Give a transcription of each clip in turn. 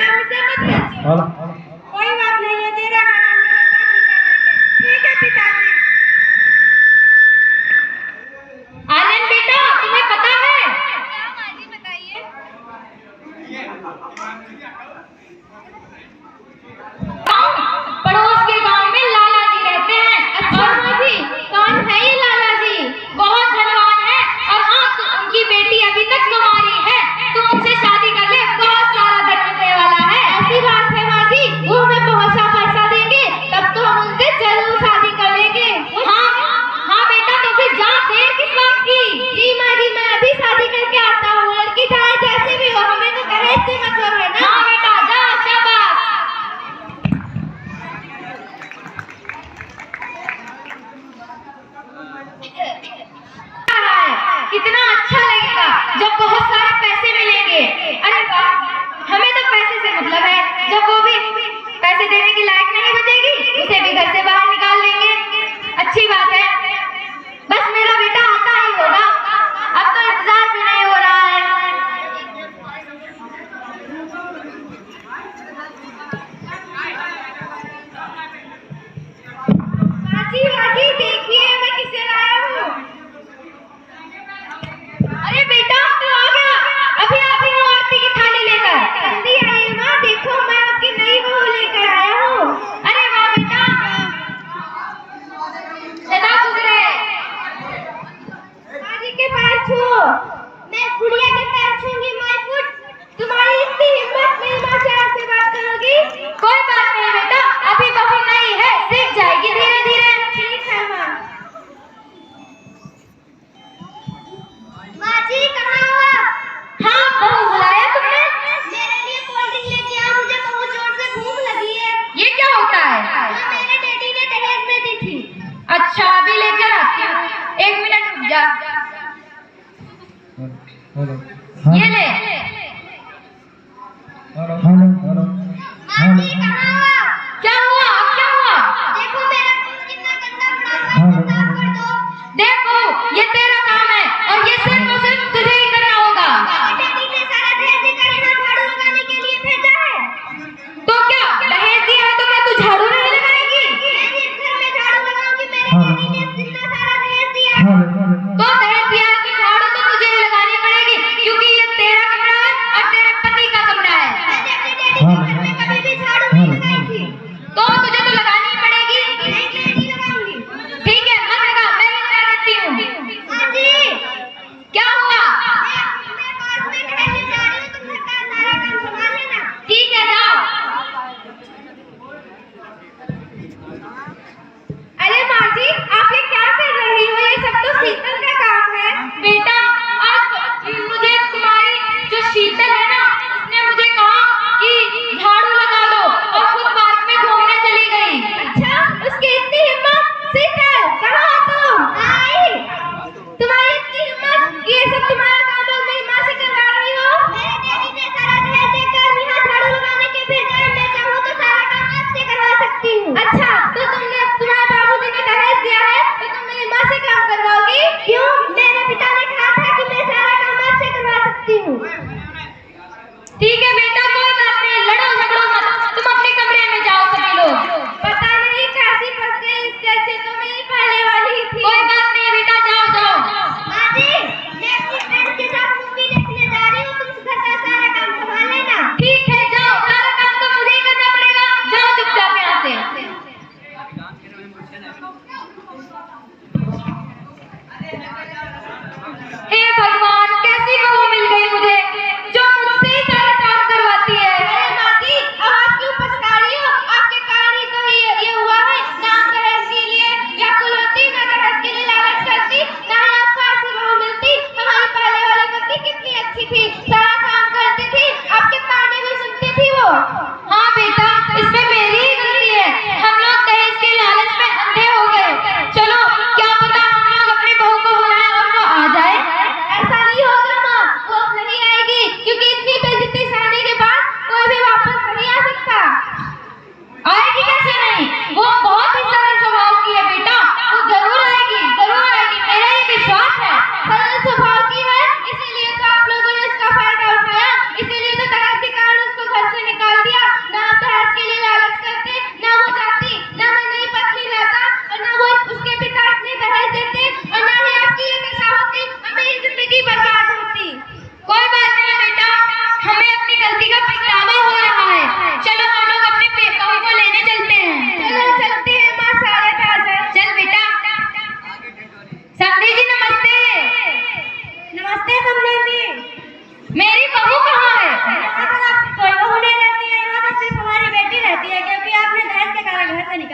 नाम से मत भेजिए। कोई बात नहीं है, तेरा ठीक है पिताजी। आनंद बेटा, तुम्हें पता है? बताइए। पड़ोस के गांव में लाला जी रहते हैं। अच्छा माँ जी, कौन है ये लाला जी? बहुत धनवान है और हाँ, उनकी बेटी अभी तक कुंवारी है। तू उनसे शादी कर ले, बहुत सारा धन मिलने वाला है। ऐसी बात है माँ जी, वो हमें बहुत सा पैसा देंगे, तब तो हम उनसे जरूर शादी कर लेंगे। हाँ हाँ बेटा, तो फिर जा, देर किस बात की? जी माँ जी, मैं अभी शादी करके आता हूँ। लड़की चाहे जैसे भी हो, हमें तो दहेज से मतलब है ना। हाँ बेटा, जा, शाबाश। कितना अच्छा लगेगा जब बहुत सारे पैसे मिलेंगे। अरे वाह, हमें तो पैसे से मतलब है। जब वो भी पैसे देने की लायक नहीं बचेगी, उसे भी घर से बाहर निकाल देंगे। अच्छी बात है, बस मेरा बेटा आता ही होगा। अब तो इंतजार भी नहीं हो रहा है। माँ जी देखिए, मैं किसे लाया हूँ। अरे बेटा, तू आ गया। अभी आती हूँ आरती की थाली लेकर। जल्दी आइए माँ, देखो मैं आपकी नई बहू लेकर आया हूँ। अरे वाह बेटा, सदा खुश रहे। माँ जी के पैर छुओ। मैं गुड़िया के पैर छूंगी। My foot. तुम्हारी इतनी हिम्मत, मेरी माँ से ऐसे बात करोगी? कोई बात नहीं बेटा, अभी बहू नहीं है, सीख जाएगी धीरे धीरे। ठीक है माँ। माँ जी कहाँ हो आप? हाँ, बहू बुलाया तुमने? मेरे लिए कोल्ड ड्रिंक लेके आओ, मुझे बहुत जोर से भूख लगी है। ये क्या होता है? जो मेरे डैडी ने दहेज में दी थी। अच्छा, अभी लेकर आती हूँ, 1 मिनट रुक जा। ये ले। माँ जी कहाँ हो आप? क्या हुआ? अब क्या हुआ? देखो मेरा खून कितना गंदा पड़ा हुआ है, साफ कर दो। देख बहू, ये तेरा काम है और ये सिर्फ और सिर्फ तुझे ही करना होगा। मेरे डैडी ने सारा दहेज देकर यहाँ झाड़ू लगाने के लिए भेजा है। तो क्या दहेज दिया है तो क्या तू झाड़ू नहीं लगाएगी? मैं इस घर में झाड़ू लगाऊंगी। मेरे डैडी ने इतना सारा दहेज दिया है। तो दहेज दिया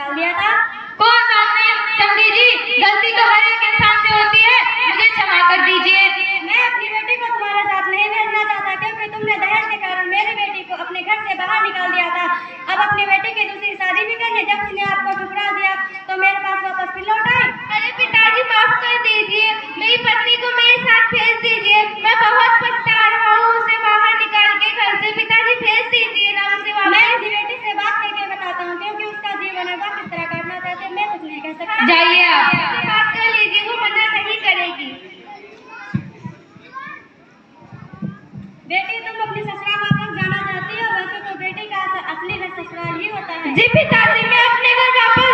निकाल दिया था। कोई बात नहीं समधी जी, गलती तो हर एक इंसान से होती है, मुझे क्षमा कर दीजिए। मैं अपनी बेटी को तुम्हारे साथ नहीं भेजना चाहता, क्योंकि तुमने दहेज के कारण मेरी बेटी को अपने घर से बाहर निकाल दिया था। अब अपनी बेटी की दूसरी शादी भी करनी, जब उसने आपको ठुकरा दिया तो मेरे पास वापस फिर लौट आई। अरे पिताजी माफ कर दीजिए, मेरी पत्नी को मेरे साथ भेज दीजिए, मैं बहुत पछता रहा हूँ उसे बाहर निकाल के घर से। पिताजी भेज दीजिए ना उसे मैं वापस। अपनी बेटी से बात करके बताता हूँ, क्योंकि उसका जीवन है, वह किस तरह करना चाहते हैं, मैं कुछ नहीं कह सकता। जाइए आप। उससे बात कर लीजिए, वो मना नहीं करेगी। बेटी तुम अपनी ससुराल वापस जाना चाहती हो? वैसे तो बेटी का असली घर ससुराल ही होता है। जी पिताजी, मैं अपने घर वापस